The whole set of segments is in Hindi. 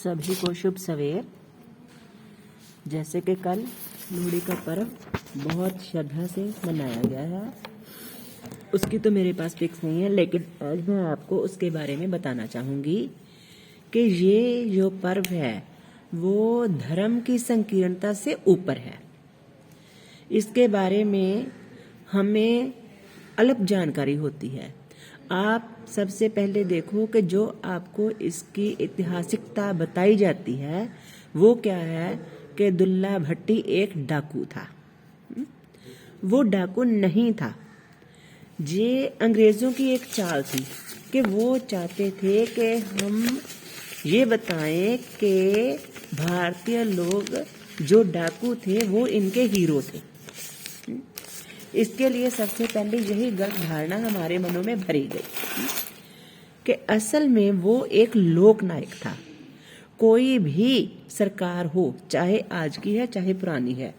सभी को शुभ सवेर। जैसे कि कल लोहड़ी का पर्व बहुत श्रद्धा से मनाया गया है, उसकी तो मेरे पास फिक्स नहीं है, लेकिन आज मैं आपको उसके बारे में बताना चाहूँगी कि ये जो पर्व है वो धर्म की संकीर्णता से ऊपर है। इसके बारे में हमें अलग जानकारी होती है। आप सबसे पहले देखो कि जो आपको इसकी ऐतिहासिकता बताई जाती है वो क्या है कि दुल्ला भट्टी एक डाकू था। वो डाकू नहीं था, ये अंग्रेजों की एक चाल थी कि वो चाहते थे कि हम ये बताएं कि भारतीय लोग जो डाकू थे वो इनके हीरो थे। इसके लिए सबसे पहले यही गलत धारणा हमारे मनों में भरी गई कि असल में वो एक लोकनायक था। कोई भी सरकार हो, चाहे आज की है चाहे पुरानी है,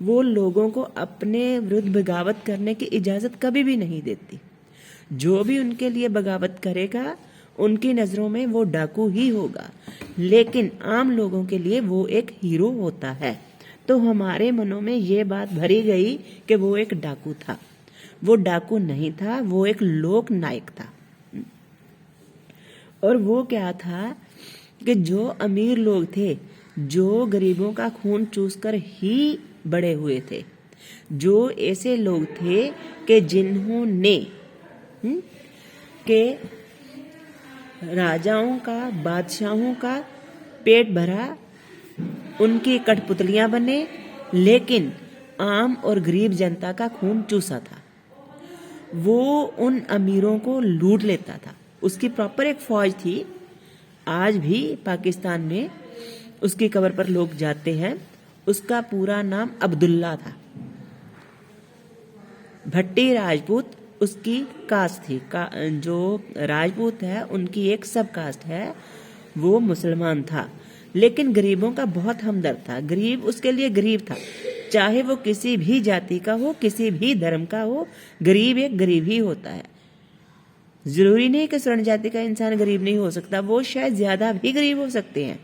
वो लोगों को अपने विरुद्ध बगावत करने की इजाजत कभी भी नहीं देती। जो भी उनके लिए बगावत करेगा उनकी नजरों में वो डाकू ही होगा, लेकिन आम लोगों के लिए वो एक हीरो होता है। तो हमारे मनों में ये बात भरी गई कि वो एक डाकू था। वो डाकू नहीं था, वो एक लोक नायक था। और वो क्या था कि जो अमीर लोग थे, जो गरीबों का खून चूसकर ही बड़े हुए थे, जो ऐसे लोग थे कि जिन्होंने के राजाओं का, बादशाहों का पेट भरा, उनकी कठपुतलियां बने, लेकिन आम और गरीब जनता का खून चूसा था। वो उन अमीरों को लूट लेता था। उसकी प्रॉपर एक फौज थी। आज भी पाकिस्तान में उसकी कब्र पर लोग जाते हैं। उसका पूरा नाम अब्दुल्ला था। भट्टी राजपूत उसकी कास्ट थी। जो राजपूत है उनकी एक सब कास्ट है, वो मुसलमान था, लेकिन गरीबों का बहुत हमदर्द था। गरीब उसके लिए गरीब था, चाहे वो किसी भी जाति का हो, किसी भी धर्म का हो, गरीब एक गरीब ही होता है। जरूरी नहीं कि स्वर्ण जाति का इंसान गरीब नहीं हो सकता, वो शायद ज्यादा भी गरीब हो सकते हैं।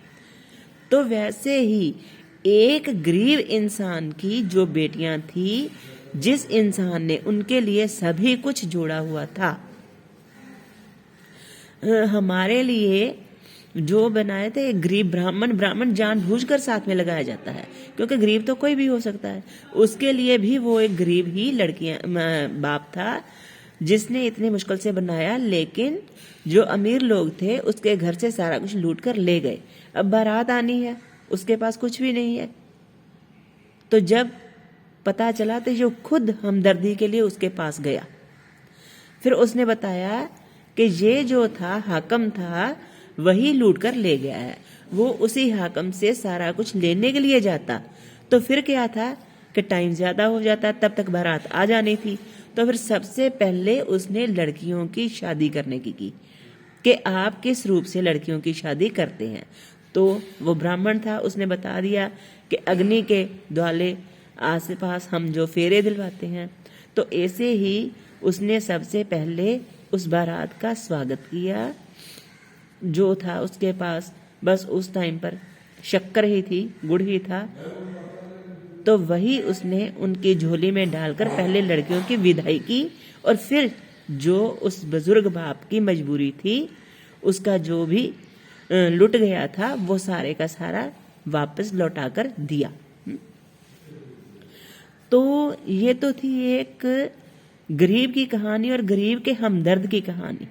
तो वैसे ही एक गरीब इंसान की जो बेटियां थी, जिस इंसान ने उनके लिए सभी कुछ जोड़ा हुआ था, हमारे लिए जो बनाए थे गरीब ब्राह्मण जानबूझकर साथ में लगाया जाता है, क्योंकि गरीब तो कोई भी हो सकता है। उसके लिए भी वो एक गरीब ही बाप था जिसने इतनी मुश्किल से बनाया, लेकिन जो अमीर लोग थे उसके घर से सारा कुछ लूट कर ले गए। अब बारात आनी है, उसके पास कुछ भी नहीं है। तो जब पता चला तो जो खुद हमदर्दी के लिए उसके पास गया। फिर उसने बताया कि ये जो था हाकम था, वही लूट कर ले गया है। वो उसी हाकम से सारा कुछ लेने के लिए जाता, तो फिर क्या था कि टाइम ज्यादा हो जाता, तब तक बारात आ जानी थी। तो फिर सबसे पहले उसने लड़कियों की शादी करने की कि आप किस रूप से लड़कियों की शादी करते हैं। तो वो ब्राह्मण था, उसने बता दिया कि अग्नि के द्वाले आस पास हम जो फेरे दिलवाते हैं। तो ऐसे ही उसने सबसे पहले उस बारात का स्वागत किया। जो था उसके पास बस उस टाइम पर शक्कर ही थी, गुड़ ही था, तो वही उसने उनकी झोली में डालकर पहले लड़कियों की विदाई की। और फिर जो उस बुजुर्ग बाप की मजबूरी थी, उसका जो भी लुट गया था वो सारे का सारा वापस लौटाकर दिया। तो ये तो थी एक गरीब की कहानी और गरीब के हमदर्द की कहानी।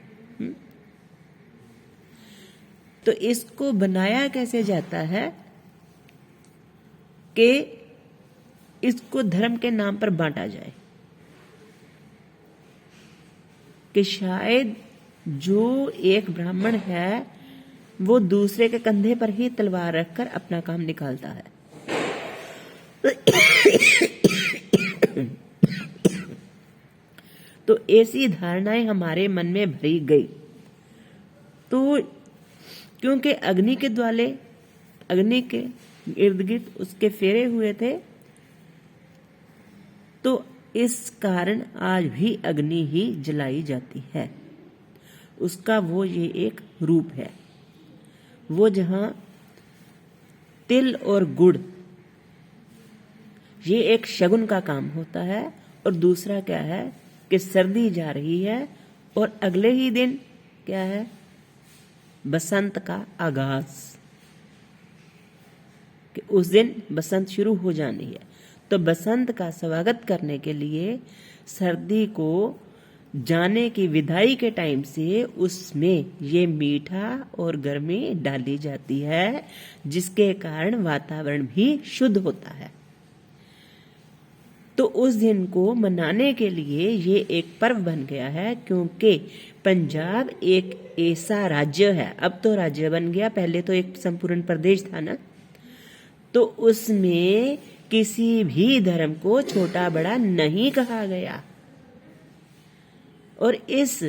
तो इसको बनाया कैसे जाता है कि इसको धर्म के नाम पर बांटा जाए, कि शायद जो एक ब्राह्मण है वो दूसरे के कंधे पर ही तलवार रखकर अपना काम निकालता है। तो ऐसी धारणाएं हमारे मन में भरी गई। तो क्योंकि अग्नि के द्वाले, अग्नि के इर्द गिर्द उसके फेरे हुए थे, तो इस कारण आज भी अग्नि ही जलाई जाती है। उसका वो ये एक रूप है। वो जहाँ तिल और गुड़, ये एक शगुन का काम होता है। और दूसरा क्या है कि सर्दी जा रही है और अगले ही दिन क्या है, बसंत का आगाज, कि उस दिन बसंत शुरू हो जानी है। तो बसंत का स्वागत करने के लिए सर्दी को जाने की विदाई के टाइम से उसमें ये मीठा और गर्मी डाली जाती है, जिसके कारण वातावरण भी शुद्ध होता है। तो उस दिन को मनाने के लिए ये एक पर्व बन गया है, क्योंकि पंजाब एक ऐसा राज्य है, अब तो राज्य बन गया, पहले तो एक संपूर्ण प्रदेश था ना, तो उसमें किसी भी धर्म को छोटा बड़ा नहीं कहा गया। और इस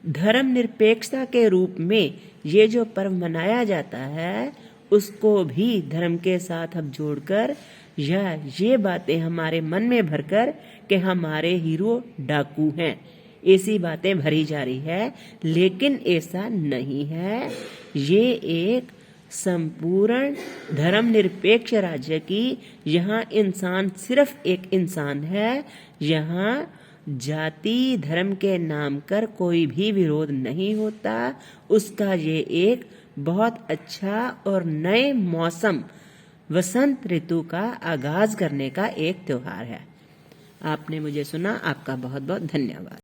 धर्म निरपेक्षता के रूप में ये जो पर्व मनाया जाता है, उसको भी धर्म के साथ अब जोड़कर या ये बातें हमारे मन में भरकर कि हमारे हीरो डाकू हैं, ऐसी बातें भरी जा रही है। लेकिन ऐसा नहीं है। ये एक संपूर्ण धर्मनिरपेक्ष राज्य की, यहाँ इंसान सिर्फ एक इंसान है। यहाँ जाति धर्म के नाम कर कोई भी विरोध नहीं होता। उसका ये एक बहुत अच्छा और नए मौसम वसंत ऋतु का आगाज करने का एक त्योहार है। आपने मुझे सुना, आपका बहुत बहुत धन्यवाद।